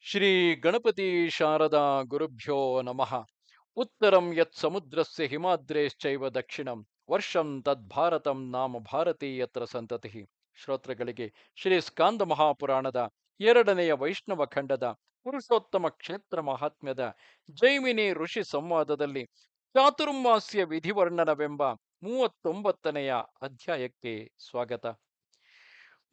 ಶ್ರೀ ಗಣಪತಿ ಶಾರದಾ ಗುರುಭ್ಯೋ ನಮಃ. ಉತ್ತರಂ ಯತ್ ಸಮುದ್ರಸ್ಯ ಹಿಮಾದ್ರೇಶ್ಚೈವ ದಕ್ಷಿಣಂ ವರ್ಷಂ ತದ್ಭಾರತಂ ನಾಮ ಭಾರತೀಯತ್ರ ಸಂತತಿ. ಶ್ರೋತೃಗಳಿಗೆ ಶ್ರೀ ಸ್ಕಾಂದ ಮಹಾಪುರಾಣದ ಎರಡನೆಯ ವೈಷ್ಣವ ಖಂಡದ ಪುರುಷೋತ್ತಮ ಕ್ಷೇತ್ರ ಮಹಾತ್ಮ್ಯದ ಜೈಮಿನಿ ಋಷಿ ಸಂವಾದದಲ್ಲಿ ಚಾತುರ್ಮಾಸ್ಯ ವಿಧಿವರ್ಣನವೆಂಬ 39ನೆಯ ಅಧ್ಯಾಯಕ್ಕೆ ಸ್ವಾಗತ.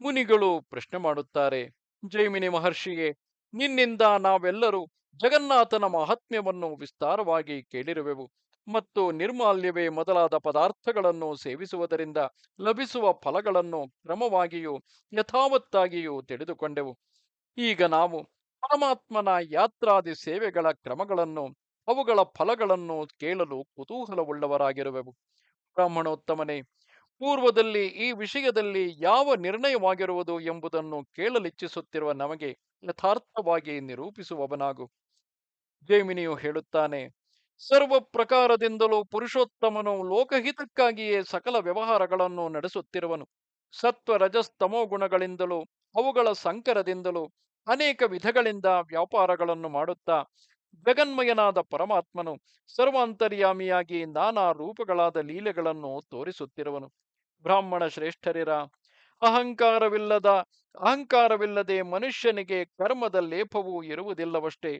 ಮುನಿಗಳು ಪ್ರಶ್ನೆ ಮಾಡುತ್ತಾರೆ, ಜೈಮಿನಿ ಮಹರ್ಷಿಯೇ, ನಿನ್ನಿಂದ ನಾವೆಲ್ಲರೂ ಜಗನ್ನಾಥನ ಮಹಾತ್ಮ್ಯವನ್ನು ವಿಸ್ತಾರವಾಗಿ ಕೇಳಿರುವೆವು ಮತ್ತು ನಿರ್ಮಾಲ್ಯವೇ ಮೊದಲಾದ ಪದಾರ್ಥಗಳನ್ನು ಸೇವಿಸುವುದರಿಂದ ಲಭಿಸುವ ಫಲಗಳನ್ನು ಕ್ರಮವಾಗಿಯೂ ಯಥಾವತ್ತಾಗಿಯೂ ತಿಳಿದುಕೊಂಡೆವು. ಈಗ ನಾವು ಪರಮಾತ್ಮನ ಯಾತ್ರಾದಿ ಸೇವೆಗಳ ಕ್ರಮಗಳನ್ನು, ಅವುಗಳ ಫಲಗಳನ್ನು ಕೇಳಲು ಕುತೂಹಲವುಳ್ಳವರಾಗಿರುವೆವು. ಬ್ರಾಹ್ಮಣೋತ್ತಮನೇ, ಪೂರ್ವದಲ್ಲಿ ಈ ವಿಷಯದಲ್ಲಿ ಯಾವ ನಿರ್ಣಯವಾಗಿರುವುದು ಎಂಬುದನ್ನು ಕೇಳಲಿಚ್ಛಿಸುತ್ತಿರುವ ನಮಗೆ ಯಥಾರ್ಥವಾಗಿ ನಿರೂಪಿಸುವವನಾಗು. ಜೈಮಿನಿಯು ಹೇಳುತ್ತಾನೆ, ಸರ್ವ ಪ್ರಕಾರದಿಂದಲೂ ಪುರುಷೋತ್ತಮನು ಲೋಕಹಿತಕ್ಕಾಗಿಯೇ ಸಕಲ ವ್ಯವಹಾರಗಳನ್ನು ನಡೆಸುತ್ತಿರುವನು. ಸತ್ವ ರಜಸ್ತಮೋ ಗುಣಗಳಿಂದಲೂ ಅವುಗಳ ಸಂಕರದಿಂದಲೂ ಅನೇಕ ವಿಧಗಳಿಂದ ವ್ಯಾಪಾರಗಳನ್ನು ಮಾಡುತ್ತಾ ಜಗನ್ಮಯನಾದ ಪರಮಾತ್ಮನು ಸರ್ವಾಂತರ್ಯಾಮಿಯಾಗಿ ನಾನಾ ರೂಪಗಳಾದ ಲೀಲೆಗಳನ್ನು ತೋರಿಸುತ್ತಿರುವನು. ಬ್ರಾಹ್ಮಣ ಶ್ರೇಷ್ಠರಿರ, ಅಹಂಕಾರವಿಲ್ಲದ ಅಹಂಕಾರವಿಲ್ಲದೆ ಮನುಷ್ಯನಿಗೆ ಕರ್ಮದ ಲೇಪವೂ ಇರುವುದಿಲ್ಲವಷ್ಟೇ.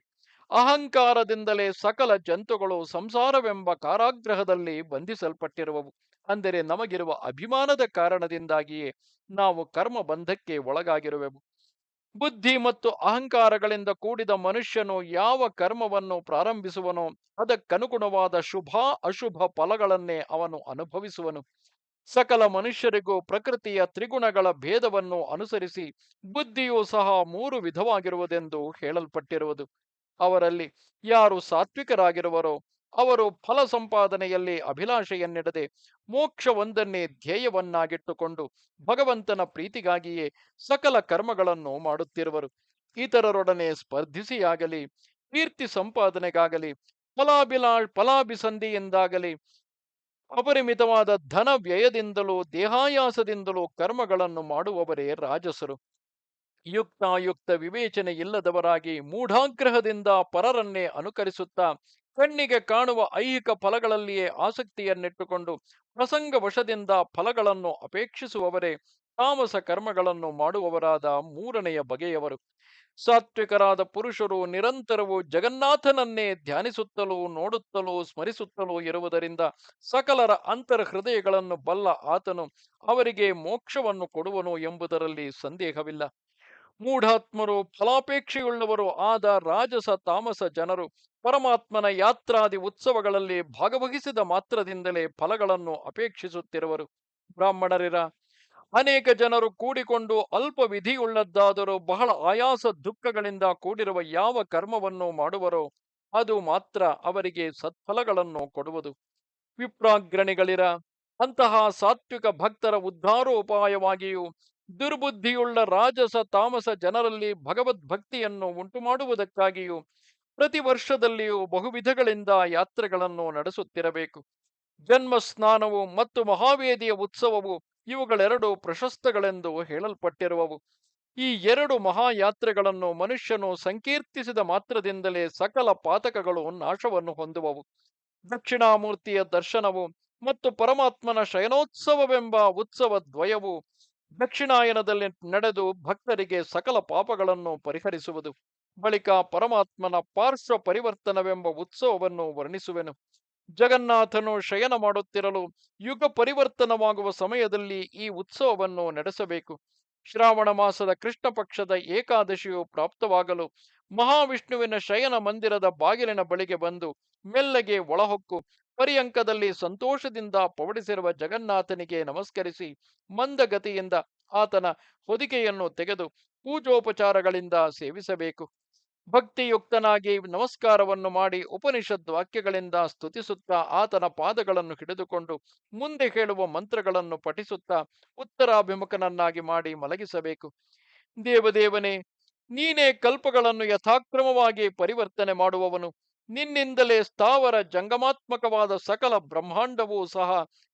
ಅಹಂಕಾರದಿಂದಲೇ ಸಕಲ ಜಂತುಗಳು ಸಂಸಾರವೆಂಬ ಕಾರಾಗೃಹದಲ್ಲಿ ಬಂಧಿಸಲ್ಪಟ್ಟಿರುವವು. ಅಂದರೆ ನಮಗಿರುವ ಅಭಿಮಾನದ ಕಾರಣದಿಂದಾಗಿಯೇ ನಾವು ಕರ್ಮ ಬಂಧಕ್ಕೆ ಒಳಗಾಗಿರುವೆವು. ಬುದ್ಧಿ ಮತ್ತು ಅಹಂಕಾರಗಳಿಂದ ಕೂಡಿದ ಮನುಷ್ಯನು ಯಾವ ಕರ್ಮವನ್ನು ಪ್ರಾರಂಭಿಸುವನೋ ಅದಕ್ಕನುಗುಣವಾದ ಶುಭ ಅಶುಭ ಫಲಗಳನ್ನೇ ಅವನು ಅನುಭವಿಸುವನು. ಸಕಲ ಮನುಷ್ಯರಿಗೂ ಪ್ರಕೃತಿಯ ತ್ರಿಗುಣಗಳ ಭೇದವನ್ನು ಅನುಸರಿಸಿ ಬುದ್ಧಿಯೂ ಸಹ ಮೂರು ವಿಧವಾಗಿರುವುದೆಂದು ಹೇಳಲ್ಪಟ್ಟಿರುವುದು. ಅವರಲ್ಲಿ ಯಾರು ಸಾತ್ವಿಕರಾಗಿರುವರೋ ಅವರು ಫಲ ಸಂಪಾದನೆಯಲ್ಲಿ ಅಭಿಲಾಷೆಯನ್ನಿಡದೆ ಮೋಕ್ಷವೊಂದನ್ನೇ ಧ್ಯೇಯವನ್ನಾಗಿಟ್ಟುಕೊಂಡು ಭಗವಂತನ ಪ್ರೀತಿಗಾಗಿಯೇ ಸಕಲ ಕರ್ಮಗಳನ್ನು ಮಾಡುತ್ತಿರುವರು. ಇತರರೊಡನೆ ಸ್ಪರ್ಧಿಸಿಯಾಗಲಿ, ಕೀರ್ತಿ ಸಂಪಾದನೆಗಾಗಲಿ, ಫಲಾಭಿಸಂಧಿಯಿಂದಾಗಲಿ, ಅಪರಿಮಿತವಾದ ಧನ ವ್ಯಯದಿಂದಲೂ ದೇಹಾಯಾಸದಿಂದಲೂ ಕರ್ಮಗಳನ್ನು ಮಾಡುವವರೇ ರಾಜಸರು. ಯುಕ್ತಾಯುಕ್ತ ವಿವೇಚನೆ ಇಲ್ಲದವರಾಗಿ ಮೂಢಾಗ್ರಹದಿಂದ ಪರರನ್ನೇ ಅನುಕರಿಸುತ್ತಾ ಕಣ್ಣಿಗೆ ಕಾಣುವ ಐಹಿಕ ಫಲಗಳಲ್ಲಿಯೇ ಆಸಕ್ತಿಯನ್ನಿಟ್ಟುಕೊಂಡು ಪ್ರಸಂಗ ವಶದಿಂದ ಫಲಗಳನ್ನು ಅಪೇಕ್ಷಿಸುವವರೇ ತಾಮಸ ಕರ್ಮಗಳನ್ನು ಮಾಡುವವರಾದ ಮೂರನೆಯ ಬಗೆಯವರು. ಸಾತ್ವಿಕರಾದ ಪುರುಷರು ನಿರಂತರವೂ ಜಗನ್ನಾಥನನ್ನೇ ಧ್ಯಾನಿಸುತ್ತಲೂ ನೋಡುತ್ತಲೂ ಸ್ಮರಿಸುತ್ತಲೂ ಇರುವುದರಿಂದ ಸಕಲರ ಅಂತರ್ ಹೃದಯಗಳನ್ನು ಬಲ್ಲ ಆತನು ಅವರಿಗೆ ಮೋಕ್ಷವನ್ನು ಕೊಡುವನು ಎಂಬುದರಲ್ಲಿ ಸಂದೇಹವಿಲ್ಲ. ಮೂಢಾತ್ಮರು, ಫಲಾಪೇಕ್ಷೆಯುಳ್ಳವರು ಆದ ರಾಜಸ ತಾಮಸ ಜನರು ಪರಮಾತ್ಮನ ಯಾತ್ರಾದಿ ಉತ್ಸವಗಳಲ್ಲಿ ಭಾಗವಹಿಸಿದ ಮಾತ್ರದಿಂದಲೇ ಫಲಗಳನ್ನು ಅಪೇಕ್ಷಿಸುತ್ತಿರುವರು. ಬ್ರಾಹ್ಮಣರಿರ, ಅನೇಕ ಜನರು ಕೂಡಿಕೊಂಡು ಅಲ್ಪ ವಿಧಿಯುಳ್ಳದ್ದಾದರೂ ಬಹಳ ಆಯಾಸ ದುಃಖಗಳಿಂದ ಕೂಡಿರುವ ಯಾವ ಕರ್ಮವನ್ನು ಮಾಡುವರೋ ಅದು ಮಾತ್ರ ಅವರಿಗೆ ಸತ್ಫಲಗಳನ್ನು ಕೊಡುವುದು. ವಿಪ್ರಾಗ್ರಣಿಗಳಿರ, ಅಂತಹ ಸಾತ್ವಿಕ ಭಕ್ತರ ಉದ್ಧಾರೋಪಾಯವಾಗಿಯೂ ದುರ್ಬುದ್ಧಿಯುಳ್ಳ ರಾಜಸ ತಾಮಸ ಜನರಲ್ಲಿ ಭಗವದ್ಭಕ್ತಿಯನ್ನು ಉಂಟುಮಾಡುವುದಕ್ಕಾಗಿಯೂ ಪ್ರತಿ ವರ್ಷದಲ್ಲಿಯೂ ಬಹುವಿಧಗಳಿಂದ ಯಾತ್ರೆಗಳನ್ನು ನಡೆಸುತ್ತಿರಬೇಕು. ಜನ್ಮ ಸ್ನಾನವು ಮತ್ತು ಮಹಾವೇದಿಯ ಉತ್ಸವವು ಇವುಗಳೆರಡು ಪ್ರಶಸ್ತಗಳೆಂದು ಹೇಳಲ್ಪಟ್ಟಿರುವವು. ಈ ಎರಡು ಮಹಾಯಾತ್ರೆಗಳನ್ನು ಮನುಷ್ಯನು ಸಂಕೀರ್ತಿಸಿದ ಮಾತ್ರದಿಂದಲೇ ಸಕಲ ಪಾತಕಗಳು ನಾಶವನ್ನು ಹೊಂದುವವು. ದಕ್ಷಿಣಾಮೂರ್ತಿಯ ದರ್ಶನವು ಮತ್ತು ಪರಮಾತ್ಮನ ಶಯನೋತ್ಸವವೆಂಬ ಉತ್ಸವ ದ್ವಯವು ದಕ್ಷಿಣಾಯನದಲ್ಲಿ ನಡೆದು ಭಕ್ತರಿಗೆ ಸಕಲ ಪಾಪಗಳನ್ನು ಪರಿಹರಿಸುವುದು. ಬಳಿಕ ಪರಮಾತ್ಮನ ಪಾರ್ಶ್ವ ಪರಿವರ್ತನವೆಂಬ ಉತ್ಸವವನ್ನು ವರ್ಣಿಸುವೆನು. ಜಗನ್ನಾಥನು ಶಯನ ಮಾಡುತ್ತಿರಲು ಯುಗ ಪರಿವರ್ತನವಾಗುವ ಸಮಯದಲ್ಲಿ ಈ ಉತ್ಸವವನ್ನು ನಡೆಸಬೇಕು. ಶ್ರಾವಣ ಮಾಸದ ಕೃಷ್ಣ ಪಕ್ಷದ ಏಕಾದಶಿಯು ಪ್ರಾಪ್ತವಾಗಲು ಮಹಾವಿಷ್ಣುವಿನ ಶಯನ ಮಂದಿರದ ಬಾಗಿಲಿನ ಬಳಿಗೆ ಬಂದು ಮೆಲ್ಲಗೆ ಒಳಹೊಕ್ಕು ಪರ್ಯಂಕದಲ್ಲಿ ಸಂತೋಷದಿಂದ ಪವಡಿಸಿರುವ ಜಗನ್ನಾಥನಿಗೆ ನಮಸ್ಕರಿಸಿ ಮಂದಗತಿಯಿಂದ ಆತನ ಹೊದಿಕೆಯನ್ನು ತೆಗೆದು ಪೂಜೋಪಚಾರಗಳಿಂದ ಸೇವಿಸಬೇಕು. ಭಕ್ತಿಯುಕ್ತನಾಗಿ ನಮಸ್ಕಾರವನ್ನು ಮಾಡಿ ಉಪನಿಷದ್ ವಾಕ್ಯಗಳಿಂದ ಸ್ತುತಿಸುತ್ತಾ ಆತನ ಪಾದಗಳನ್ನು ಹಿಡಿದುಕೊಂಡು ಮುಂದೆ ಹೇಳುವ ಮಂತ್ರಗಳನ್ನು ಪಠಿಸುತ್ತಾ ಉತ್ತರಾಭಿಮುಖನನ್ನಾಗಿ ಮಾಡಿ ಮಲಗಿಸಬೇಕು. ದೇವದೇವನೇ, ನೀನೇ ಕಲ್ಪಗಳನ್ನು ಯಥಾಕ್ರಮವಾಗಿ ಪರಿವರ್ತನೆ ಮಾಡುವವನು. ನಿನ್ನಿಂದಲೇ ಸ್ಥಾವರ ಜಂಗಮಾತ್ಮಕವಾದ ಸಕಲ ಬ್ರಹ್ಮಾಂಡವೂ ಸಹ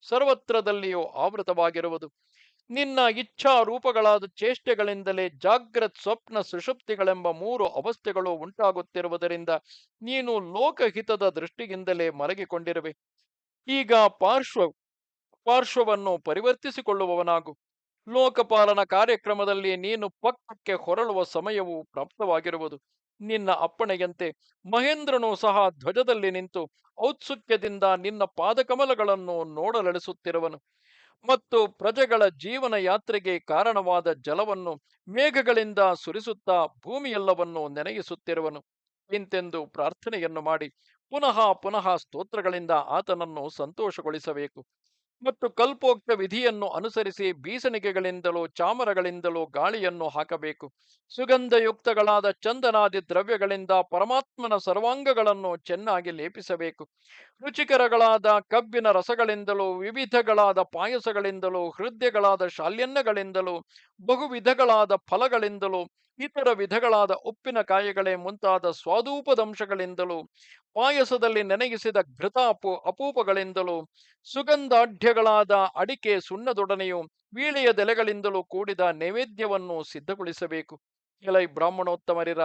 ಸರ್ವತ್ರದಲ್ಲಿಯೂ ಆವೃತವಾಗಿರುವುದು. ನಿನ್ನ ಇಚ್ಛಾ ರೂಪಗಳಾದ ಚೇಷ್ಟೆಗಳಿಂದಲೇ ಜಾಗ್ರತ್ ಸ್ವಪ್ನ ಸುಷುಪ್ತಿಗಳೆಂಬ ಮೂರು ಅವಸ್ಥೆಗಳು ಉಂಟಾಗುತ್ತಿರುವುದರಿಂದ ನೀನು ಲೋಕಹಿತದ ದೃಷ್ಟಿಯಿಂದಲೇ ಮಲಗಿಕೊಂಡಿರುವೆ. ಈಗ ಪಾರ್ಶ್ವವನ್ನು ಪರಿವರ್ತಿಸಿಕೊಳ್ಳುವವನಾಗು. ಲೋಕಪಾಲನ ಕಾರ್ಯಕ್ರಮದಲ್ಲಿ ನೀನು ಪಕ್ಕಕ್ಕೆ ಹೊರಳುವ ಸಮಯವು ಪ್ರಾಪ್ತವಾಗಿರುವುದು. ನಿನ್ನ ಅಪ್ಪಣೆಯಂತೆ ಮಹೇಂದ್ರನು ಸಹ ಧ್ವಜದಲ್ಲಿ ನಿಂತು ಔತ್ಸುಕ್ಯದಿಂದ ನಿನ್ನ ಪಾದಕಮಲಗಳನ್ನು ನೋಡಲೆಳಿಸುತ್ತಿರುವನು ಮತ್ತು ಪ್ರಜೆಗಳ ಜೀವನ ಯಾತ್ರೆಗೆ ಕಾರಣವಾದ ಜಲವನ್ನು ಮೇಘಗಳಿಂದ ಸುರಿಸುತ್ತಾ ಭೂಮಿಯೆಲ್ಲವನ್ನು ನೆನೆಯಿಸುತ್ತಿರುವನು. ಇಂತೆಂದು ಪ್ರಾರ್ಥನೆಯನ್ನು ಮಾಡಿ ಪುನಃ ಪುನಃ ಸ್ತೋತ್ರಗಳಿಂದ ಆತನನ್ನು ಸಂತೋಷಗೊಳಿಸಬೇಕು. ಮತ್ತು ಕಲ್ಪೋಕ್ತ ವಿಧಿಯನ್ನು ಅನುಸರಿಸಿ ಬೀಸಣಿಗೆಗಳಿಂದಲೂ ಚಾಮರಗಳಿಂದಲೂ ಗಾಳಿಯನ್ನು ಹಾಕಬೇಕು. ಸುಗಂಧಯುಕ್ತಗಳಾದ ಚಂದನಾದಿ ದ್ರವ್ಯಗಳಿಂದ ಪರಮಾತ್ಮನ ಸರ್ವಾಂಗಗಳನ್ನು ಚೆನ್ನಾಗಿ ಲೇಪಿಸಬೇಕು. ರುಚಿಕರಗಳಾದ ಕಬ್ಬಿನ ರಸಗಳಿಂದಲೂ ವಿವಿಧಗಳಾದ ಪಾಯಸಗಳಿಂದಲೂ ಹೃದಯಗಳಾದ ಶಾಲ್ಯನ್ನಗಳಿಂದಲೂ ಬಹುವಿಧಗಳಾದ ಫಲಗಳಿಂದಲೂ ಇತರ ವಿಧಗಳಾದ ಉಪ್ಪಿನಕಾಯಿಗಳೇ ಮುಂತಾದ ಸ್ವಾದೂಪದಂಶಗಳಿಂದಲೂ ಪಾಯಸದಲ್ಲಿ ನೆನೆಗಿಸಿದ ಘೃತಾಪು ಅಪೂಪಗಳಿಂದಲೂ ಸುಗಂಧಾಢ್ಯಗಳಾದ ಅಡಿಕೆ ಸುಣ್ಣದೊಡನೆಯೂ ವೀಳೆಯದೆಲೆಗಳಿಂದಲೂ ಕೂಡಿದ ನೈವೇದ್ಯವನ್ನು ಸಿದ್ಧಗೊಳಿಸಬೇಕು. ಎಲೈ ಬ್ರಾಹ್ಮಣೋತ್ತಮರಿರ,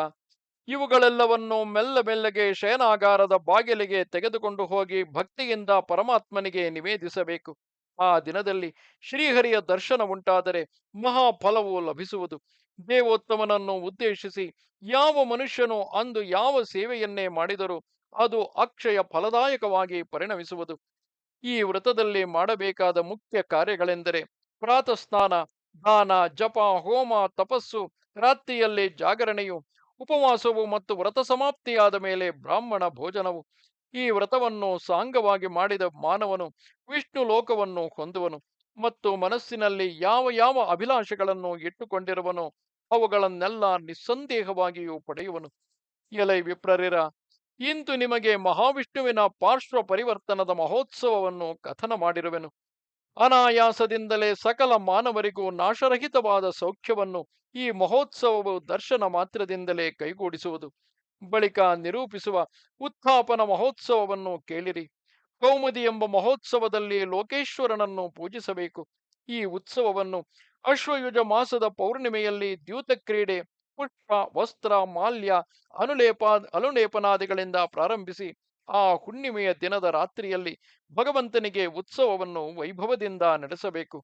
ಇವುಗಳೆಲ್ಲವನ್ನು ಮೆಲ್ಲ ಮೆಲ್ಲಗೆ ಶಯನಾಗಾರದ ಬಾಗಿಲಿಗೆ ತೆಗೆದುಕೊಂಡು ಹೋಗಿ ಭಕ್ತಿಯಿಂದ ಪರಮಾತ್ಮನಿಗೆ ನಿವೇದಿಸಬೇಕು. ಆ ದಿನದಲ್ಲಿ ಶ್ರೀಹರಿಯ ದರ್ಶನ ಉಂಟಾದರೆ ಮಹಾಫಲವು ಲಭಿಸುವುದು. ದೇವೋತ್ತಮನನ್ನು ಉದ್ದೇಶಿಸಿ ಯಾವ ಮನುಷ್ಯನು ಅಂದು ಯಾವ ಸೇವೆಯನ್ನೇ ಮಾಡಿದರೂ ಅದು ಅಕ್ಷಯ ಫಲದಾಯಕವಾಗಿ ಪರಿಣಮಿಸುವುದು. ಈ ವ್ರತದಲ್ಲಿ ಮಾಡಬೇಕಾದ ಮುಖ್ಯ ಕಾರ್ಯಗಳೆಂದರೆ ಪ್ರಾತಃ ಸ್ನಾನ, ದಾನ, ಜಪ, ಹೋಮ, ತಪಸ್ಸು, ರಾತ್ರಿಯಲ್ಲಿ ಜಾಗರಣೆಯು, ಉಪವಾಸವು ಮತ್ತು ವ್ರತ ಸಮಾಪ್ತಿಯಾದ ಮೇಲೆ ಬ್ರಾಹ್ಮಣ ಭೋಜನವು. ಈ ವ್ರತವನ್ನು ಸಾಂಗವಾಗಿ ಮಾಡಿದ ಮಾನವನು ವಿಷ್ಣು ಲೋಕವನ್ನು ಹೊಂದುವನು ಮತ್ತು ಮನಸ್ಸಿನಲ್ಲಿ ಯಾವ ಯಾವ ಅಭಿಲಾಷೆಗಳನ್ನು ಇಟ್ಟುಕೊಂಡಿರುವನೋ ಅವುಗಳನ್ನೆಲ್ಲ ನಿಸ್ಸಂದೇಹವಾಗಿಯೂ ಪಡೆಯುವನು. ಎಲೈ ವಿಪ್ರರಿರ, ಇಂದು ನಿಮಗೆ ಮಹಾವಿಷ್ಣುವಿನ ಪಾರ್ಶ್ವ ಪರಿವರ್ತನದ ಮಹೋತ್ಸವವನ್ನು ಕಥನ ಮಾಡಿರುವೆನು. ಅನಾಯಾಸದಿಂದಲೇ ಸಕಲ ಮಾನವರಿಗೂ ನಾಶರಹಿತವಾದ ಸೌಖ್ಯವನ್ನು ಈ ಮಹೋತ್ಸವವು ದರ್ಶನ ಮಾತ್ರದಿಂದಲೇ ಕೈಗೂಡಿಸುವುದು. ಬಳಿಕ ನಿರೂಪಿಸುವ ಉತ್ಥಾಪನ ಮಹೋತ್ಸವವನ್ನು ಕೇಳಿರಿ. ಕೌಮುದಿ ಎಂಬ ಮಹೋತ್ಸವದಲ್ಲಿ ಲೋಕೇಶ್ವರನನ್ನು ಪೂಜಿಸಬೇಕು. ಈ ಉತ್ಸವವನ್ನು ಅಶ್ವಯುಜ ಮಾಸದ ಪೌರ್ಣಿಮೆಯಲ್ಲಿ ದ್ಯೂತ ಕ್ರೀಡೆ, ಪುಷ್ಪ, ವಸ್ತ್ರ, ಮಾಲ್ಯ, ಅನುಲೇಪನಾದಿಗಳಿಂದ ಪ್ರಾರಂಭಿಸಿ ಆ ಹುಣ್ಣಿಮೆಯ ದಿನದ ರಾತ್ರಿಯಲ್ಲಿ ಭಗವಂತನಿಗೆ ಉತ್ಸವವನ್ನು ವೈಭವದಿಂದ ನಡೆಸಬೇಕು.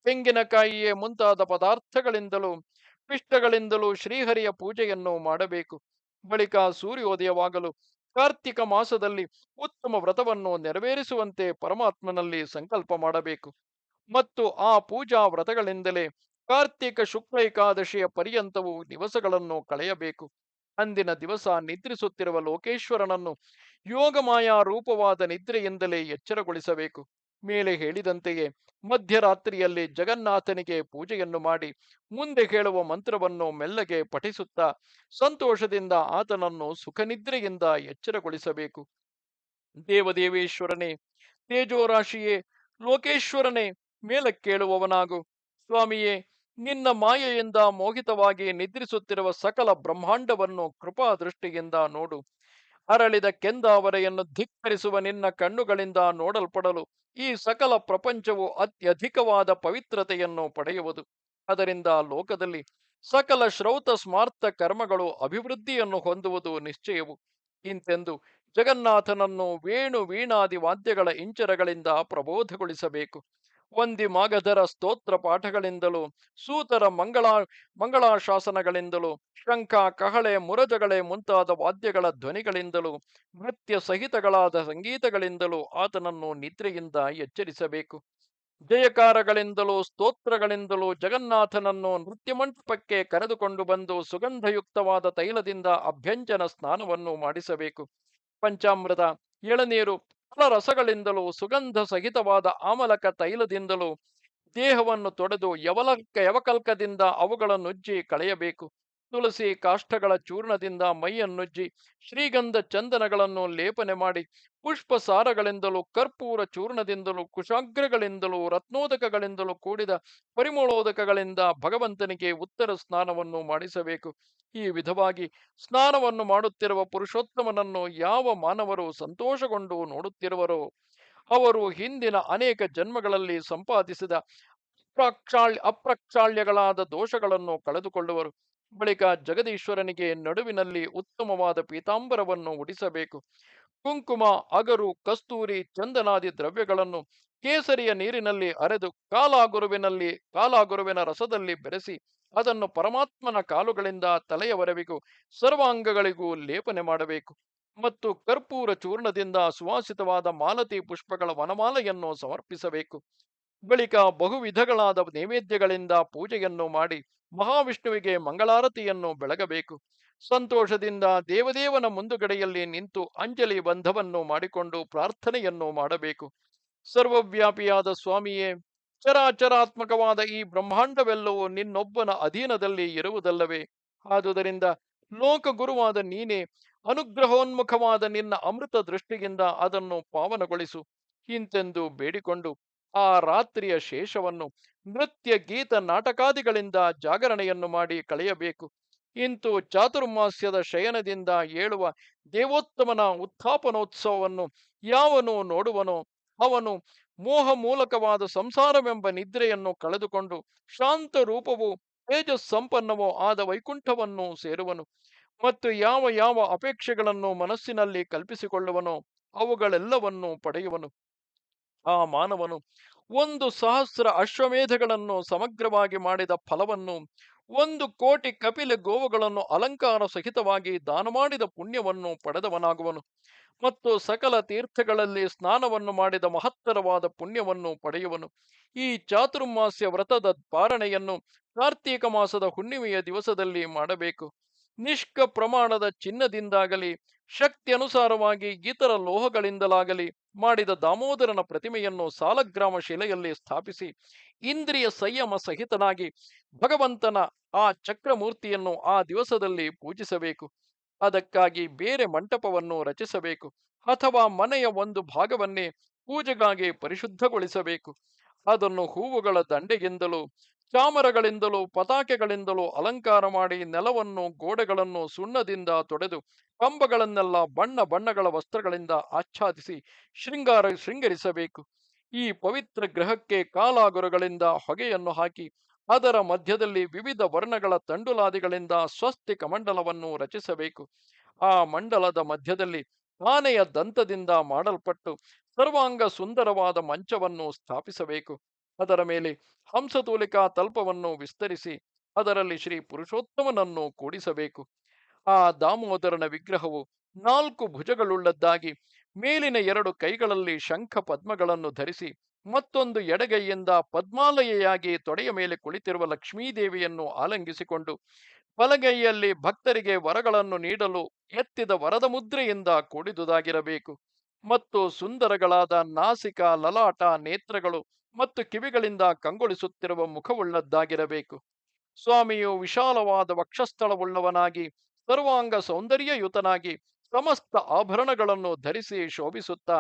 ತೆಂಗಿನಕಾಯಿಯೇ ಮುಂತಾದ ಪದಾರ್ಥಗಳಿಂದಲೂ ಪಿಷ್ಟಗಳಿಂದಲೂ ಶ್ರೀಹರಿಯ ಪೂಜೆಯನ್ನು ಮಾಡಬೇಕು. ಬಳಿಕ ಸೂರ್ಯೋದಯವಾಗಲು ಕಾರ್ತಿಕ ಮಾಸದಲ್ಲಿ ಉತ್ತಮ ವ್ರತವನ್ನು ನೆರವೇರಿಸುವಂತೆ ಪರಮಾತ್ಮನಲ್ಲಿ ಸಂಕಲ್ಪ ಮಾಡಬೇಕು ಮತ್ತು ಆ ಪೂಜಾ ವ್ರತಗಳಿಂದಲೇ ಕಾರ್ತಿಕ ಶುಕ್ಲ ಏಕಾದಶಿಯ ಪರ್ಯಂತವು ದಿವಸಗಳನ್ನು ಕಳೆಯಬೇಕು. ಅಂದಿನ ದಿವಸ ನಿದ್ರಿಸುತ್ತಿರುವ ಲೋಕೇಶ್ವರನನ್ನು ಯೋಗಮಾಯಾ ರೂಪವಾದ ನಿದ್ರೆಯಿಂದಲೇ ಎಚ್ಚರಗೊಳಿಸಬೇಕು. ಮೇಲೆ ಹೇಳಿದಂತೆಯೇ ಮಧ್ಯರಾತ್ರಿಯಲ್ಲಿ ಜಗನ್ನಾಥನಿಗೆ ಪೂಜೆಯನ್ನು ಮಾಡಿ ಮುಂದೆ ಹೇಳುವ ಮಂತ್ರವನ್ನು ಮೆಲ್ಲಗೆ ಪಠಿಸುತ್ತಾ ಸಂತೋಷದಿಂದ ಆತನನ್ನು ಸುಖನಿದ್ರೆಯಿಂದ ಎಚ್ಚರಗೊಳಿಸಬೇಕು. ದೇವದೇವೇಶ್ವರನೇ, ತೇಜೋರಾಶಿಯೇ, ಲೋಕೇಶ್ವರನೇ, ಮೇಲಕ್ಕೇಳುವವನಾಗು. ಸ್ವಾಮಿಯೇ, ನಿನ್ನ ಮಾಯೆಯಿಂದ ಮೋಹಿತವಾಗಿ ನಿದ್ರಿಸುತ್ತಿರುವ ಸಕಲ ಬ್ರಹ್ಮಾಂಡವನ್ನು ಕೃಪಾ ದೃಷ್ಟಿಯಿಂದ ನೋಡು. ಅರಳಿದ ಕೆಂದಾವರೆಯನ್ನು ಧಿಕ್ಕರಿಸುವ ನಿನ್ನ ಕಣ್ಣುಗಳಿಂದ ನೋಡಲ್ಪಡಲು ಈ ಸಕಲ ಪ್ರಪಂಚವು ಅತ್ಯಧಿಕವಾದ ಪವಿತ್ರತೆಯನ್ನು ಪಡೆಯುವುದು. ಅದರಿಂದ ಲೋಕದಲ್ಲಿ ಸಕಲ ಶ್ರೌತ ಸ್ಮಾರ್ಥ ಕರ್ಮಗಳು ಅಭಿವೃದ್ಧಿಯನ್ನು ಹೊಂದುವುದು ನಿಶ್ಚಯವು. ಇಂತೆಂದು ಜಗನ್ನಾಥನನ್ನು ವೇಣು ವೀಣಾದಿ ವಾದ್ಯಗಳ ಇಂಚರಗಳಿಂದ ಪ್ರಬೋಧಗೊಳಿಸಬೇಕು. ವಂದಿ ಮಾಗಧರ ಸ್ತೋತ್ರ ಪಾಠಗಳಿಂದಲೂ ಸೂತರ ಮಂಗಳಾಶಾಸನಗಳಿಂದಲೂ ಶಂಖ ಕಹಳೆ ಮುರಜಗಳೇ ಮುಂತಾದ ವಾದ್ಯಗಳ ಧ್ವನಿಗಳಿಂದಲೂ ನೃತ್ಯ ಸಹಿತಗಳಾದ ಸಂಗೀತಗಳಿಂದಲೂ ಆತನನ್ನು ನಿದ್ರೆಯಿಂದ ಎಚ್ಚರಿಸಬೇಕು. ಜಯಕಾರಗಳಿಂದಲೂ ಸ್ತೋತ್ರಗಳಿಂದಲೂ ಜಗನ್ನಾಥನನ್ನು ನೃತ್ಯ ಮಂಟಪಕ್ಕೆ ಕರೆದುಕೊಂಡು ಬಂದು ಸುಗಂಧಯುಕ್ತವಾದ ತೈಲದಿಂದ ಅಭ್ಯಂಜನ ಸ್ನಾನವನ್ನು ಮಾಡಿಸಬೇಕು. ಪಂಚಾಮೃತ, ಎಳನೀರು, ಫಲರಸಗಳಿಂದಲೂ ಸುಗಂಧ ಸಹಿತವಾದ ಆಮಲಕ ತೈಲದಿಂದಲೂ ದೇಹವನ್ನು ತೊಡೆದು ಯವಕಲ್ಕದಿಂದ ಅವುಗಳನ್ನುಜ್ಜಿ ಕಳೆಯಬೇಕು. ತುಳಸಿ ಕಾಷ್ಠಗಳ ಚೂರ್ಣದಿಂದ ಮೈಯನ್ನುಜ್ಜಿ ಶ್ರೀಗಂಧ ಚಂದನಗಳನ್ನು ಲೇಪನೆ ಮಾಡಿ ಪುಷ್ಪ ಸಾರಗಳಿಂದಲೂ ಕರ್ಪೂರ ಚೂರ್ಣದಿಂದಲೂ ಕುಶಾಗ್ರಗಳಿಂದಲೂ ರತ್ನೋದಕಗಳಿಂದಲೂ ಕೂಡಿದ ಪರಿಮಳೋದಕಗಳಿಂದ ಭಗವಂತನಿಗೆ ಉತ್ತರ ಸ್ನಾನವನ್ನು ಮಾಡಿಸಬೇಕು. ಈ ವಿಧವಾಗಿ ಸ್ನಾನವನ್ನು ಮಾಡುತ್ತಿರುವ ಪುರುಷೋತ್ತಮನನ್ನು ಯಾವ ಮಾನವರು ಸಂತೋಷಗೊಂಡು ನೋಡುತ್ತಿರುವರೋ ಅವರು ಹಿಂದಿನ ಅನೇಕ ಜನ್ಮಗಳಲ್ಲಿ ಸಂಪಾದಿಸಿದ ಅಪ್ರಕ್ಷಾಳ್ಯಗಳಾದ ದೋಷಗಳನ್ನು ಕಳೆದುಕೊಳ್ಳುವರು. ಬಳಿಕ ಜಗದೀಶ್ವರನಿಗೆ ನಡುವಿನಲ್ಲಿ ಉತ್ತಮವಾದ ಪೀತಾಂಬರವನ್ನು ಉಡಿಸಬೇಕು. ಕುಂಕುಮ, ಅಗರು, ಕಸ್ತೂರಿ, ಚಂದನಾದಿ ದ್ರವ್ಯಗಳನ್ನು ಕೇಸರಿಯ ನೀರಿನಲ್ಲಿ ಅರೆದು ಕಾಲಾಗುರುವಿನ ರಸದಲ್ಲಿ ಬೆರೆಸಿ ಅದನ್ನು ಪರಮಾತ್ಮನ ಕಾಲುಗಳಿಂದ ತಲೆಯವರೆವಿಗೂ ಸರ್ವಾಂಗಗಳಿಗೂ ಲೇಪನೆ ಮಾಡಬೇಕು. ಮತ್ತು ಕರ್ಪೂರ ಚೂರ್ಣದಿಂದ ಸುವಾಸಿತವಾದ ಮಾಲತಿ ಪುಷ್ಪಗಳ ವನಮಾಲೆಯನ್ನು ಸಮರ್ಪಿಸಬೇಕು. ಬಳಿಕ ಬಹುವಿಧಗಳಾದ ನೈವೇದ್ಯಗಳಿಂದ ಪೂಜೆಯನ್ನು ಮಾಡಿ ಮಹಾವಿಷ್ಣುವಿಗೆ ಮಂಗಳಾರತಿಯನ್ನು ಬೆಳಗಬೇಕು. ಸಂತೋಷದಿಂದ ದೇವದೇವನ ಮುಂದುಗಡೆಯಲ್ಲಿ ನಿಂತು ಅಂಜಲಿ ಬಂಧವನ್ನು ಮಾಡಿಕೊಂಡು ಪ್ರಾರ್ಥನೆಯನ್ನು ಮಾಡಬೇಕು. ಸರ್ವವ್ಯಾಪಿಯಾದ ಸ್ವಾಮಿಯೇ, ಚರಾಚರಾತ್ಮಕವಾದ ಈ ಬ್ರಹ್ಮಾಂಡವೆಲ್ಲವೂ ನಿನ್ನೊಬ್ಬನ ಅಧೀನದಲ್ಲಿ ಇರುವುದಲ್ಲವೇ? ಆದುದರಿಂದ ಲೋಕಗುರುವಾದ ನೀನೇ ಅನುಗ್ರಹೋನ್ಮುಖವಾದ ನಿನ್ನ ಅಮೃತ ದೃಷ್ಟಿಯಿಂದ ಅದನ್ನು ಪಾವನಗೊಳಿಸು ಇಂತೆಂದು ಬೇಡಿಕೊಂಡು ಆ ರಾತ್ರಿಯ ಶೇಷವನ್ನು ನೃತ್ಯ, ಗೀತ, ನಾಟಕಾದಿಗಳಿಂದ ಜಾಗರಣೆಯನ್ನು ಮಾಡಿ ಕಳೆಯಬೇಕು. ಇಂತು ಚಾತುರ್ಮಾಸ್ಯದ ಶಯನದಿಂದ ಏಳುವ ದೇವೋತ್ತಮನ ಉತ್ಥಾಪನೋತ್ಸವವನ್ನು ಯಾವನು ನೋಡುವನೋ ಅವನು ಮೋಹ ಮೂಲಕವಾದ ಸಂಸಾರವೆಂಬ ನಿದ್ರೆಯನ್ನು ಕಳೆದುಕೊಂಡು ಶಾಂತ ರೂಪವೂ ತೇಜಸ್ಸಂಪನ್ನವೋ ಆದ ವೈಕುಂಠವನ್ನು ಸೇರುವನು. ಮತ್ತು ಯಾವ ಯಾವ ಅಪೇಕ್ಷೆಗಳನ್ನು ಮನಸ್ಸಿನಲ್ಲಿ ಕಲ್ಪಿಸಿಕೊಳ್ಳುವನೋ ಅವುಗಳೆಲ್ಲವನ್ನೂ ಪಡೆಯುವನು. ಆ ಮಾನವನು 1,000 ಅಶ್ವಮೇಧಗಳನ್ನು ಸಮಗ್ರವಾಗಿ ಮಾಡಿದ ಫಲವನ್ನು, 1,000,000 ಕಪಿಲೆ ಗೋವುಗಳನ್ನು ಅಲಂಕಾರ ಸಹಿತವಾಗಿ ದಾನ ಮಾಡಿದ ಪುಣ್ಯವನ್ನು ಪಡೆದವನಾಗುವನು. ಮತ್ತು ಸಕಲ ತೀರ್ಥಗಳಲ್ಲಿ ಸ್ನಾನವನ್ನು ಮಾಡಿದ ಮಹತ್ತರವಾದ ಪುಣ್ಯವನ್ನು ಪಡೆಯುವನು. ಈ ಚಾತುರ್ಮಾಸ್ಯ ವ್ರತದ ಪಾರಣೆಯನ್ನು ಕಾರ್ತೀಕ ಮಾಸದ ಹುಣ್ಣಿಮೆಯ ದಿವಸದಲ್ಲಿ ಮಾಡಬೇಕು. ನಿಷ್ಕ ಪ್ರಮಾಣದ ಚಿನ್ನದಿಂದಾಗಲಿ ಶಕ್ತಿ ಅನುಸಾರವಾಗಿ ಇತರ ಲೋಹಗಳಿಂದಲಾಗಲಿ ಮಾಡಿದ ದಾಮೋದರನ ಪ್ರತಿಮೆಯನ್ನು ಸಾಲಗ್ರಾಮ ಶಿಲೆಯಲ್ಲಿ ಸ್ಥಾಪಿಸಿ ಇಂದ್ರಿಯ ಸಂಯಮ ಸಹಿತನಾಗಿ ಭಗವಂತನ ಆ ಚಕ್ರಮೂರ್ತಿಯನ್ನು ಆ ದಿವಸದಲ್ಲಿ ಪೂಜಿಸಬೇಕು. ಅದಕ್ಕಾಗಿ ಬೇರೆ ಮಂಟಪವನ್ನು ರಚಿಸಬೇಕು ಅಥವಾ ಮನೆಯ ಒಂದು ಭಾಗವನ್ನೇ ಪೂಜೆಗಾಗಿ ಪರಿಶುದ್ಧಗೊಳಿಸಬೇಕು. ಅದನ್ನು ಹೂವುಗಳ ದಂಡೆಗಿಂದಲೂ ಚಾಮರಗಳಿಂದಲೂ ಪತಾಕೆಗಳಿಂದಲೂ ಅಲಂಕಾರ ಮಾಡಿ ನೆಲವನ್ನು ಗೋಡೆಗಳನ್ನು ಸುಣ್ಣದಿಂದ ತೊಡೆದು ಕಂಬಗಳನ್ನೆಲ್ಲ ಬಣ್ಣ ಬಣ್ಣಗಳ ವಸ್ತ್ರಗಳಿಂದ ಆಚ್ಛಾದಿಸಿ ಶೃಂಗರಿಸಬೇಕು. ಈ ಪವಿತ್ರ ಗ್ರಹಕ್ಕೆ ಕಾಲಾಗುರುಗಳಿಂದ ಹೊಗೆಯನ್ನು ಹಾಕಿ ಅದರ ಮಧ್ಯದಲ್ಲಿ ವಿವಿಧ ವರ್ಣಗಳ ತಂಡುಲಾದಿಗಳಿಂದ ಸ್ವಸ್ತಿ ಕಮಂಡಲವನ್ನು ರಚಿಸಬೇಕು. ಆ ಮಂಡಲದ ಮಧ್ಯದಲ್ಲಿ ಆನೆಯ ದಂತದಿಂದ ಮಾಡಲ್ಪಟ್ಟು ಸರ್ವಾಂಗ ಸುಂದರವಾದ ಮಂಚವನ್ನು ಸ್ಥಾಪಿಸಬೇಕು. ಅದರ ಮೇಲೆ ಹಂಸತೂಲಿಕಾ ತಲ್ಪವನ್ನು ವಿಸ್ತರಿಸಿ ಅದರಲ್ಲಿ ಶ್ರೀ ಪುರುಷೋತ್ತಮನನ್ನು ಕೂಡಿಸಬೇಕು. ಆ ದಾಮೋದರನ ವಿಗ್ರಹವು 4 ಭುಜಗಳುಳ್ಳದ್ದಾಗಿ ಮೇಲಿನ 2 ಕೈಗಳಲ್ಲಿ ಶಂಖ ಪದ್ಮಗಳನ್ನು ಧರಿಸಿ ಮತ್ತೊಂದು ಎಡಗೈಯಿಂದ ಪದ್ಮಾಲಯೆಯಾಗಿ ತೊಡೆಯ ಮೇಲೆ ಕುಳಿತಿರುವ ಲಕ್ಷ್ಮೀದೇವಿಯನ್ನು ಆಲಂಗಿಸಿಕೊಂಡು ಬಲಗೈಯಲ್ಲಿ ಭಕ್ತರಿಗೆ ವರಗಳನ್ನು ನೀಡಲು ಎತ್ತಿದ ವರದ ಮುದ್ರೆಯಿಂದ ಕೂಡಿದುದಾಗಿರಬೇಕು. ಮತ್ತು ಸುಂದರಗಳಾದ ನಾಸಿಕ, ಲಲಾಟ, ನೇತ್ರಗಳು ಮತ್ತು ಕಿವಿಗಳಿಂದ ಕಂಗೊಳಿಸುತ್ತಿರುವ ಮುಖವುಳ್ಳದ್ದಾಗಿರಬೇಕು. ಸ್ವಾಮಿಯು ವಿಶಾಲವಾದ ವಕ್ಷಸ್ಥಳವುಳ್ಳವನಾಗಿ ಸರ್ವಾಂಗ ಸೌಂದರ್ಯಯುತನಾಗಿ ಸಮಸ್ತ ಆಭರಣಗಳನ್ನು ಧರಿಸಿ ಶೋಭಿಸುತ್ತಾ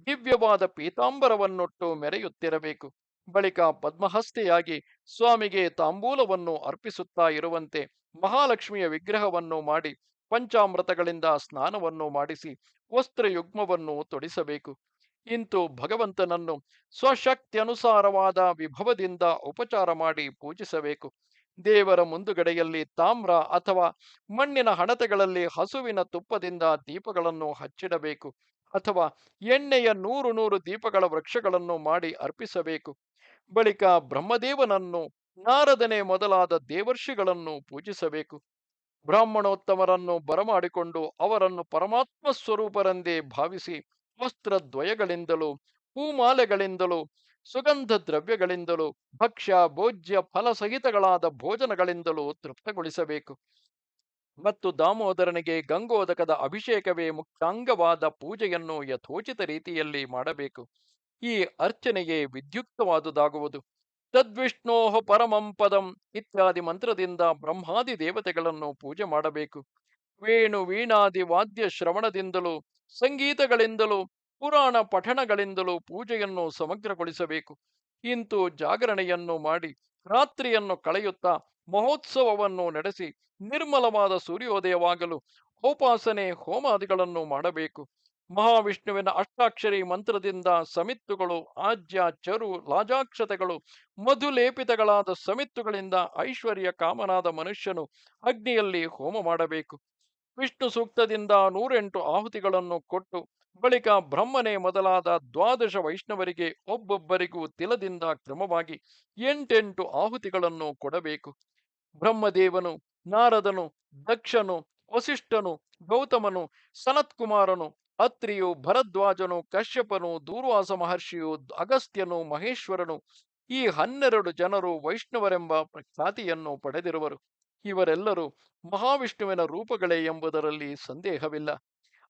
ದಿವ್ಯವಾದ ಪೀತಾಂಬರವನ್ನುಟ್ಟು ಮೆರೆಯುತ್ತಿರಬೇಕು. ಬಳಿಕ ಪದ್ಮಹಸ್ತೆಯಾಗಿ ಸ್ವಾಮಿಗೆ ತಾಂಬೂಲವನ್ನು ಅರ್ಪಿಸುತ್ತಾ ಇರುವಂತೆ ಮಹಾಲಕ್ಷ್ಮಿಯ ವಿಗ್ರಹವನ್ನು ಮಾಡಿ ಪಂಚಾಮೃತಗಳಿಂದ ಸ್ನಾನವನ್ನು ಮಾಡಿಸಿ ವಸ್ತ್ರಯುಗ್ಮವನ್ನು ತೊಡಿಸಬೇಕು. ಇಂತು ಭಗವಂತನನ್ನು ಸ್ವಶಕ್ತಿಯನುಸಾರವಾದ ವಿಭವದಿಂದ ಉಪಚಾರ ಮಾಡಿ ಪೂಜಿಸಬೇಕು. ದೇವರ ಮುಂದುಗಡೆಯಲ್ಲಿ ತಾಮ್ರ ಅಥವಾ ಮಣ್ಣಿನ ಹಣತೆಗಳಲ್ಲಿ ಹಸುವಿನ ತುಪ್ಪದಿಂದ ದೀಪಗಳನ್ನು ಹಚ್ಚಿಡಬೇಕು ಅಥವಾ ಎಣ್ಣೆಯ 100 ದೀಪಗಳ ವೃಕ್ಷಗಳನ್ನು ಮಾಡಿ ಅರ್ಪಿಸಬೇಕು. ಬಳಿಕ ಬ್ರಹ್ಮದೇವನನ್ನು, ನಾರದನೆ ಮೊದಲಾದ ದೇವರ್ಷಿಗಳನ್ನು ಪೂಜಿಸಬೇಕು. ಬ್ರಾಹ್ಮಣೋತ್ತಮರನ್ನು ಬರಮಾಡಿಕೊಂಡು ಅವರನ್ನು ಪರಮಾತ್ಮ ಸ್ವರೂಪರೆಂದೇ ಭಾವಿಸಿ ವಸ್ತ್ರದ್ವಯಗಳಿಂದಲೂ ಹೂಮಾಲೆಗಳಿಂದಲೂ ಸುಗಂಧ ದ್ರವ್ಯಗಳಿಂದಲೂ ಭಕ್ಷ್ಯ ಭೋಜ್ಯ ಫಲಸಹಿತಗಳಾದ ಭೋಜನಗಳಿಂದಲೂ ತೃಪ್ತಗೊಳಿಸಬೇಕು. ಮತ್ತು ದಾಮೋದರನಿಗೆ ಗಂಗೋದಕದ ಅಭಿಷೇಕವೇ ಮುಖ್ಯಾಂಗವಾದ ಪೂಜೆಯನ್ನು ಯಥೋಚಿತ ರೀತಿಯಲ್ಲಿ ಮಾಡಬೇಕು. ಈ ಅರ್ಚನೆಗೆ ವಿದ್ಯುಕ್ತವಾದುದಾಗುವುದು. ತದ್ವಿಷ್ಣೋಹ ಪರಮಂ ಪದಂ ಇತ್ಯಾದಿ ಮಂತ್ರದಿಂದ ಬ್ರಹ್ಮಾದಿ ದೇವತೆಗಳನ್ನು ಪೂಜೆ ಮಾಡಬೇಕು. ವೇಣು ವೀಣಾದಿ ವಾದ್ಯ ಶ್ರವಣದಿಂದಲೂ ಸಂಗೀತಗಳಿಂದಲೂ ಪುರಾಣ ಪಠಣಗಳಿಂದಲೂ ಪೂಜೆಯನ್ನು ಸಮಗ್ರಗೊಳಿಸಬೇಕು. ಇಂತು ಜಾಗರಣೆಯನ್ನು ಮಾಡಿ ರಾತ್ರಿಯನ್ನು ಕಳೆಯುತ್ತಾ ಮಹೋತ್ಸವವನ್ನು ನಡೆಸಿ ನಿರ್ಮಲವಾದ ಸೂರ್ಯೋದಯವಾಗಲು ಔಪಾಸನೆ ಹೋಮಾದಿಗಳನ್ನು ಮಾಡಬೇಕು. ಮಹಾವಿಷ್ಣುವಿನ ಅಷ್ಟಾಕ್ಷರಿ ಮಂತ್ರದಿಂದ ಸಮಿತ್ತುಗಳು, ಆಜ್ಯ, ಚರು, ಲಾಜಾಕ್ಷತೆಗಳು, ಮಧುಲೇಪಿತಗಳಾದ ಸಮಿತ್ತುಗಳಿಂದ ಐಶ್ವರ್ಯ ಕಾಮನಾದ ಮನುಷ್ಯನು ಅಗ್ನಿಯಲ್ಲಿ ಹೋಮ ಮಾಡಬೇಕು. ವಿಷ್ಣು ಸೂಕ್ತದಿಂದ 108 ಆಹುತಿಗಳನ್ನು ಕೊಟ್ಟು ಬಳಿಕ ಬ್ರಹ್ಮನೇ ಮೊದಲಾದ ದ್ವಾದಶ ವೈಷ್ಣವರಿಗೆ ಒಬ್ಬೊಬ್ಬರಿಗೂ ತಿಲದಿಂದ ಕ್ರಮವಾಗಿ 8 ಆಹುತಿಗಳನ್ನು ಕೊಡಬೇಕು. ಬ್ರಹ್ಮದೇವನು, ನಾರದನು, ದಕ್ಷನು, ವಸಿಷ್ಠನು, ಗೌತಮನು, ಸನತ್ಕುಮಾರನು, ಅತ್ರಿಯು, ಭರದ್ವಾಜನು, ಕಶ್ಯಪನು, ದೂರ್ವಾಸ ಮಹರ್ಷಿಯು, ಅಗಸ್ತ್ಯನು, ಮಹೇಶ್ವರನು ಈ 12 ಜನರು ವೈಷ್ಣವರೆಂಬ ಖ್ಯಾತಿಯನ್ನು ಪಡೆದಿರುವರು. ಇವರೆಲ್ಲರೂ ಮಹಾವಿಷ್ಣುವಿನ ರೂಪಗಳೇ ಎಂಬುದರಲ್ಲಿ ಸಂದೇಹವಿಲ್ಲ.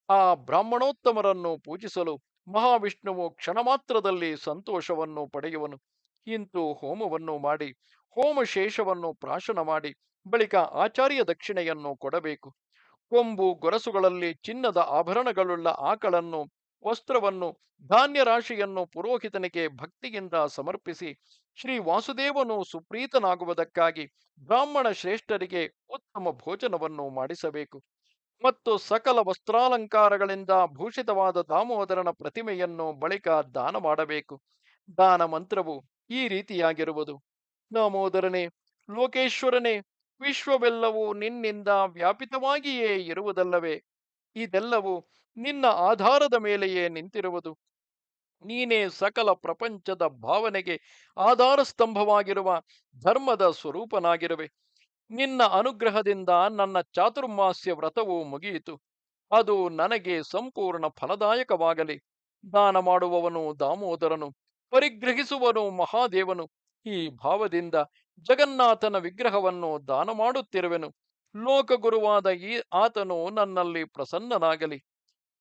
ಆ ಬ್ರಾಹ್ಮಣೋತ್ತಮರನ್ನು ಪೂಜಿಸಲು ಮಹಾವಿಷ್ಣುವು ಕ್ಷಣ ಮಾತ್ರದಲ್ಲಿ ಸಂತೋಷವನ್ನು ಪಡೆಯುವನು. ಇಂತು ಹೋಮವನ್ನು ಮಾಡಿ ಹೋಮಶೇಷವನ್ನು ಪ್ರಾಶನ ಮಾಡಿ ಬಳಿಕ ಆಚಾರ್ಯ ದಕ್ಷಿಣೆಯನ್ನು ಕೊಡಬೇಕು. ಕೊಂಬು ಗೊರಸುಗಳಲ್ಲಿ ಚಿನ್ನದ ಆಭರಣಗಳುಳ್ಳ ಆಕಳನ್ನು, ವಸ್ತ್ರವನ್ನು, ಧಾನ್ಯ ರಾಶಿಯನ್ನು ಪುರೋಹಿತನಿಗೆ ಭಕ್ತಿಯಿಂದ ಸಮರ್ಪಿಸಿ ಶ್ರೀ ವಾಸುದೇವನು ಸುಪ್ರೀತನಾಗುವುದಕ್ಕಾಗಿ ಬ್ರಾಹ್ಮಣ ಶ್ರೇಷ್ಠರಿಗೆ ಉತ್ತಮ ಭೋಜನವನ್ನು ಮಾಡಿಸಬೇಕು. ಮತ್ತು ಸಕಲ ವಸ್ತ್ರಾಲಂಕಾರಗಳಿಂದ ಭೂಷಿತವಾದ ದಾಮೋದರನ ಪ್ರತಿಮೆಯನ್ನು ಬಳಿಕ ದಾನ ಮಾಡಬೇಕು. ದಾನ ಮಂತ್ರವು ಈ ರೀತಿಯಾಗಿರುವುದು: ದಾಮೋದರನೇ, ಲೋಕೇಶ್ವರನೇ, ವಿಶ್ವವೆಲ್ಲವೂ ನಿನ್ನಿಂದ ವ್ಯಾಪಿತವಾಗಿಯೇ ಇರುವುದಲ್ಲವೇ? ಇದೆಲ್ಲವೂ ನಿನ್ನ ಆಧಾರದ ಮೇಲೆಯೇ ನಿಂತಿರುವುದು. ನೀನೇ ಸಕಲ ಪ್ರಪಂಚದ ಭಾವನೆಗೆ ಆಧಾರ ಸ್ತಂಭವಾಗಿರುವ ಧರ್ಮದ ಸ್ವರೂಪನಾಗಿರುವೆ. ನಿನ್ನ ಅನುಗ್ರಹದಿಂದ ನನ್ನ ಚಾತುರ್ಮಾಸ್ಯ ವ್ರತವು ಮುಗಿಯಿತು. ಅದು ನನಗೆ ಸಂಪೂರ್ಣ ಫಲದಾಯಕವಾಗಲಿ. ದಾನ ಮಾಡುವವನು ದಾಮೋದರನು, ಪರಿಗ್ರಹಿಸುವನು ಮಹಾದೇವನು. ಈ ಭಾವದಿಂದ ಜಗನ್ನಾಥನ ವಿಗ್ರಹವನ್ನು ದಾನ ಮಾಡುತ್ತಿರುವೆನು. ಲೋಕಗುರುವಾದ ಈ ಆತನು ನನ್ನಲ್ಲಿ ಪ್ರಸನ್ನನಾಗಲಿ.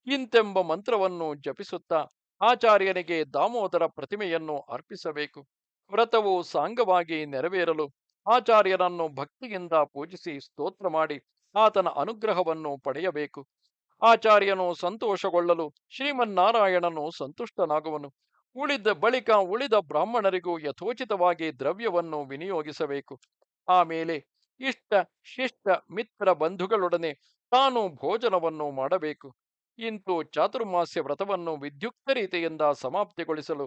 ಇಂತೆಂಬ ಮಂತ್ರವನ್ನು ಜಪಿಸುತ್ತಾ ಆಚಾರ್ಯನಿಗೆ ದಾಮೋದರ ಪ್ರತಿಮೆಯನ್ನು ಅರ್ಪಿಸಬೇಕು. ವ್ರತವು ಸಾಂಗವಾಗಿ ನೆರವೇರಲು ಆಚಾರ್ಯನನ್ನು ಭಕ್ತಿಯಿಂದ ಪೂಜಿಸಿ ಸ್ತೋತ್ರ ಮಾಡಿ ಆತನ ಅನುಗ್ರಹವನ್ನು ಪಡೆಯಬೇಕು. ಆಚಾರ್ಯನು ಸಂತೋಷಗೊಳ್ಳಲು ಶ್ರೀಮನ್ನಾರಾಯಣನು ಸಂತುಷ್ಟನಾಗುವನು. ಉಳಿದ ಬ್ರಾಹ್ಮಣರಿಗೂ ಯಥೋಚಿತವಾಗಿ ದ್ರವ್ಯವನ್ನು ವಿನಿಯೋಗಿಸಬೇಕು. ಆಮೇಲೆ ಇಷ್ಟ ಶಿಷ್ಟ ಮಿತ್ರ ಬಂಧುಗಳೊಡನೆ ತಾನು ಭೋಜನವನ್ನು ಮಾಡಬೇಕು. ಇಂತು ಚಾತುರ್ಮಾಸ್ಯ ವ್ರತವನ್ನು ವಿದ್ಯುಕ್ತ ರೀತಿಯಿಂದ ಸಮಾಪ್ತಿಗೊಳಿಸಲು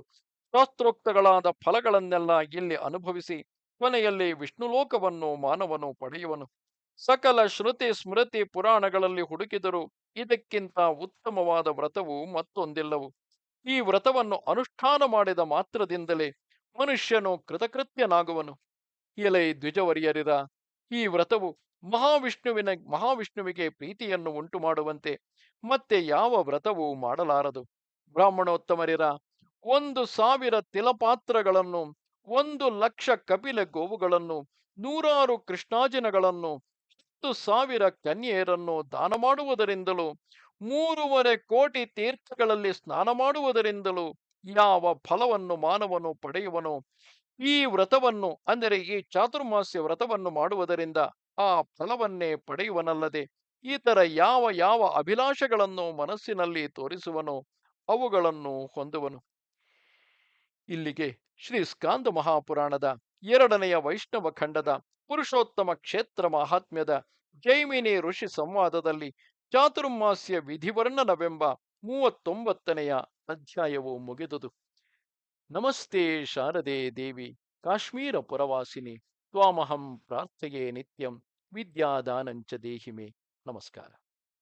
ಶಾಸ್ತ್ರೋಕ್ತಗಳಾದ ಫಲಗಳನ್ನೆಲ್ಲ ಇಲ್ಲಿ ಅನುಭವಿಸಿ ಕೊನೆಯಲ್ಲಿ ವಿಷ್ಣುಲೋಕವನ್ನು ಮಾನವನು ಪಡೆಯುವನು. ಸಕಲ ಶ್ರುತಿ ಸ್ಮೃತಿ ಪುರಾಣಗಳಲ್ಲಿ ಹುಡುಕಿದರೂ ಇದಕ್ಕಿಂತ ಉತ್ತಮವಾದ ವ್ರತವು ಮತ್ತೊಂದಿಲ್ಲವು. ಈ ವ್ರತವನ್ನು ಅನುಷ್ಠಾನ ಮಾಡಿದ ಮಾತ್ರದಿಂದಲೇ ಮನುಷ್ಯನು ಕೃತಕೃತ್ಯನಾಗುವನು. ಎಲೈ ದ್ವಿಜವರ್ಯರಿರ, ಈ ವ್ರತವು ಮಹಾವಿಷ್ಣುವಿಗೆ ಪ್ರೀತಿಯನ್ನು ಉಂಟು ಮಾಡುವಂತೆ ಮತ್ತೆ ಯಾವ ವ್ರತವೂ ಮಾಡಲಾರದು. ಬ್ರಾಹ್ಮಣೋತ್ತಮರಿರ, 1,000 ತಿಲಪಾತ್ರಗಳನ್ನು, 1,00,000 ಕಪಿಲ ಗೋವುಗಳನ್ನು, 100 ಕೃಷ್ಣಾಜಿನಗಳನ್ನು, 10,000 ಕನ್ಯೆಯರನ್ನು ದಾನ ಮಾಡುವುದರಿಂದಲೂ 3.5 ಕೋಟಿ ತೀರ್ಥಗಳಲ್ಲಿ ಸ್ನಾನ ಮಾಡುವುದರಿಂದಲೂ ಯಾವ ಫಲವನ್ನು ಮಾನವನು ಪಡೆಯುವನೋ, ಈ ವ್ರತವನ್ನು ಅಂದರೆ ಈ ಚಾತುರ್ಮಾಸ್ಯ ವ್ರತವನ್ನು ಮಾಡುವುದರಿಂದ ಆ ಫಲವನ್ನೇ ಪಡೆಯುವನಲ್ಲದೆ ಇತರ ಯಾವ ಯಾವ ಅಭಿಲಾಷೆಗಳನ್ನು ಮನಸ್ಸಿನಲ್ಲಿ ತೋರಿಸುವನೋ ಅವುಗಳನ್ನು ಹೊಂದುವನು. ಇಲ್ಲಿಗೆ ಶ್ರೀ ಸ್ಕಾಂದ ಮಹಾಪುರಾಣದ 2ನೆಯ ವೈಷ್ಣವ ಖಂಡದ ಪುರುಷೋತ್ತಮ ಕ್ಷೇತ್ರ ಮಹಾತ್ಮ್ಯದ ಜೈಮಿನಿ ಋಷಿ ಸಂವಾದದಲ್ಲಿ ಚಾತುರ್ಮಾಸ್ಯ ವಿಧಿವರ್ಣನವೆಂಬ 39ನೆಯ ಅಧ್ಯಾಯವು ಮುಗಿದುದು. ನಮಸ್ತೆ ಶಾರದೆ ದೇವಿ ಕಾಶ್ಮೀರ ಪುರವಾಸಿನಿ ತ್ವಾಮಹಂ ಪ್ರಾರ್ಥೆಯೇ ನಿತ್ಯಂ ವಿದ್ಯಾದಾನಂಚ ದೇಹಿಮೆ. ನಮಸ್ಕಾರ.